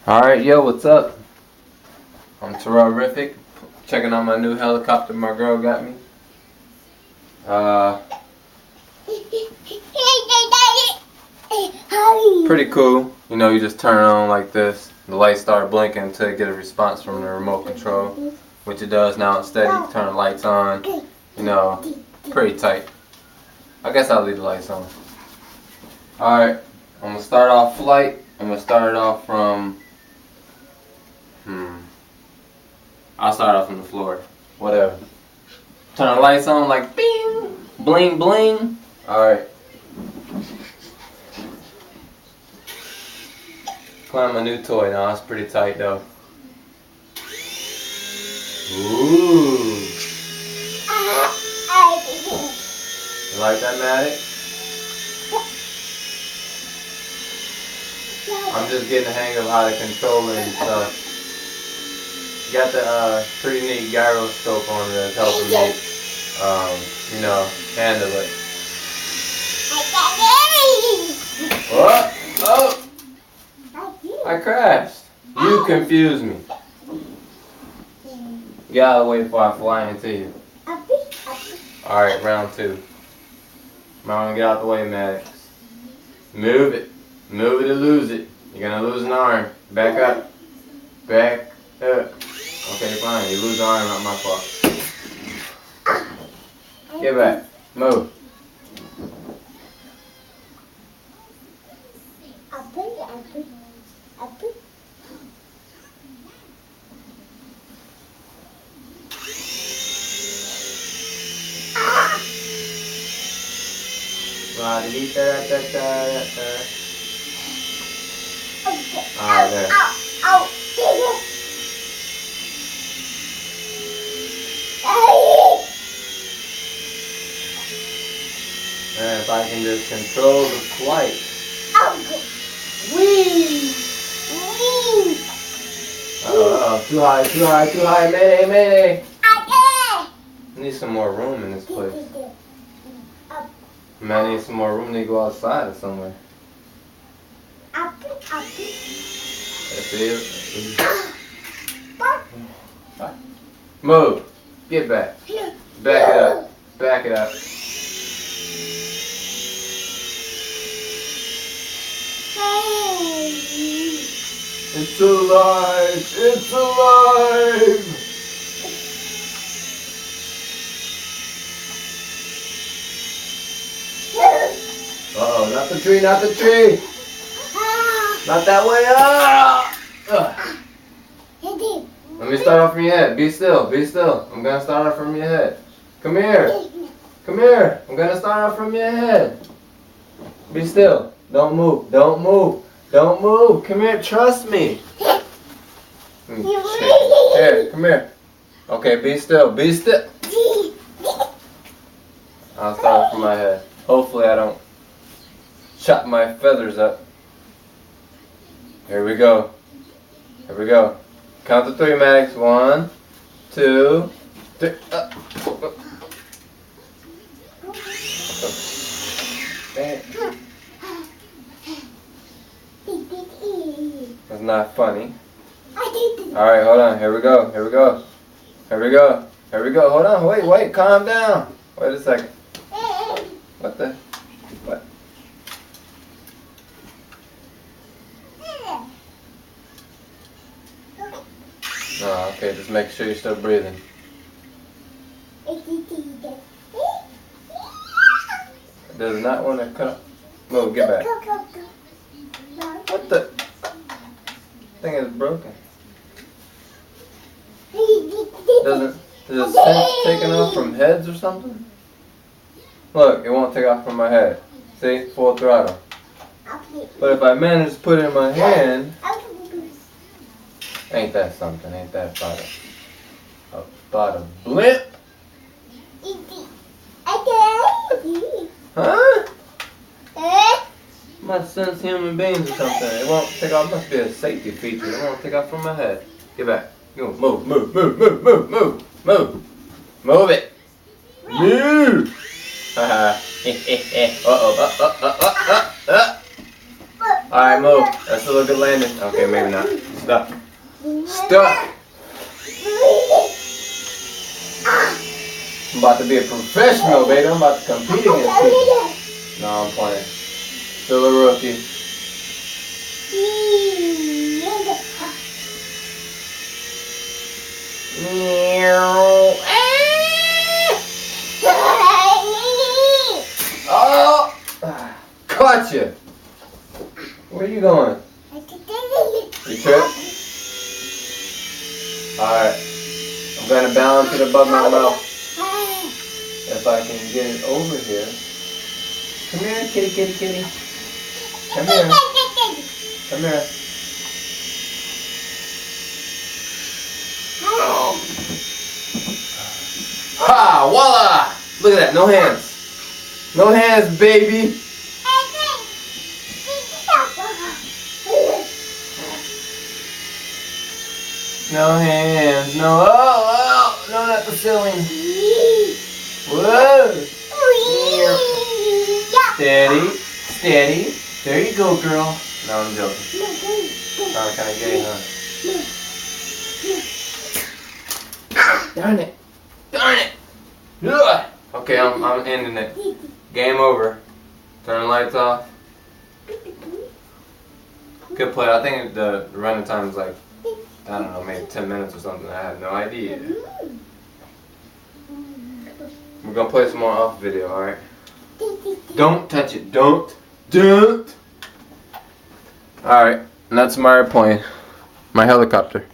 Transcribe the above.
Alright, yo, what's up? I'm Terrell RiFic, checking out my new helicopter my girl got me. Pretty cool. You know, you just turn it on like this. The lights start blinking until you get a response from the remote control, which it does now instead. You turn the lights on. You know, pretty tight. I guess I'll leave the lights on. Alright, I'm going to start off flight. I'm going to start it off from... I'll start off from the floor. Whatever. Turn the lights on like bing, bling, bling. Alright. Climb my new toy now. It's pretty tight though. Ooh. You like that, Maddie? I'm just getting the hang of how to control it and stuff. Got the pretty neat gyroscope on it that's helping me, you know, handle it. What? Oh! I crashed. You confused me. Get out of the way before I fly into you. Alright, round two. I'm gonna get out the way, Maddox. Move it. Move it or lose it. You're gonna lose an arm. Back up. Back up. Okay, fine. You lose an arm, not my fault. Get back. Move. Alright, there. And if I can just control the flight. Whee! Uh-oh, too high, too high, too high. Mayday, mayday. I need some more room in this place. I need some more room to go outside or somewhere. That's it. Move. Get back. Back it up. Back it up. It's alive! It's alive! Uh-oh, not the tree, not the tree! Not that way! Let me start off from your head. Be still, be still. I'm gonna start off from your head. Come here. Come here. I'm gonna start off from your head. Be still. Don't move. Don't move. Don't move. Come here. Trust me. Here, come here. Okay, be still. Be still. I'll start off from my head. Hopefully I don't chop my feathers up. Here we go. Here we go. Count to three, Maddox. 1, 2, 3. That's not funny. Alright, hold on. Here we go. Here we go. Here we go. Here we go. Hold on. Wait. Calm down. Wait a second. What the? What? Oh, okay. Just make sure you're still breathing. Does not want to cut. Move. Get back. What the? Thing is broken. Is it taken off from heads or something? Look, it won't take off from my head. See? Full throttle. But if I manage to put it in my hand, ain't that something? Ain't that about a blimp? Huh? Must sense human beings or something. It won't take off. Must be a safety feature. It won't take off from my head. Get back. Go. Move. Move it. Move. Uh-oh. Alright, move. That's a little good landing. Okay, maybe not. Stuck. Stuck. I'm about to be a professional, baby. I'm about to compete against people. No, I'm playing. Still a rookie. Oh! Caught you. Where are you going? You tripped? Alright. I'm going to balance it above my mouth. If I can get it over here. Come here, kitty, kitty, kitty. Come here. Come here. Ha! Voila! Look at that. No hands. No hands, baby. No hands. No. Oh, no, not the ceiling. Whoa. Steady. Steady. There you go, girl. No, I'm joking. Sound kind of gay, huh? Darn it. Darn it. Ugh. Okay, I'm ending it. Game over. Turn the lights off. Good play. I think the running time is like, I don't know, maybe 10 minutes or something. I have no idea. We're going to play some more off video, alright? Don't touch it. Don't. Alright, and that's my airplane. My helicopter.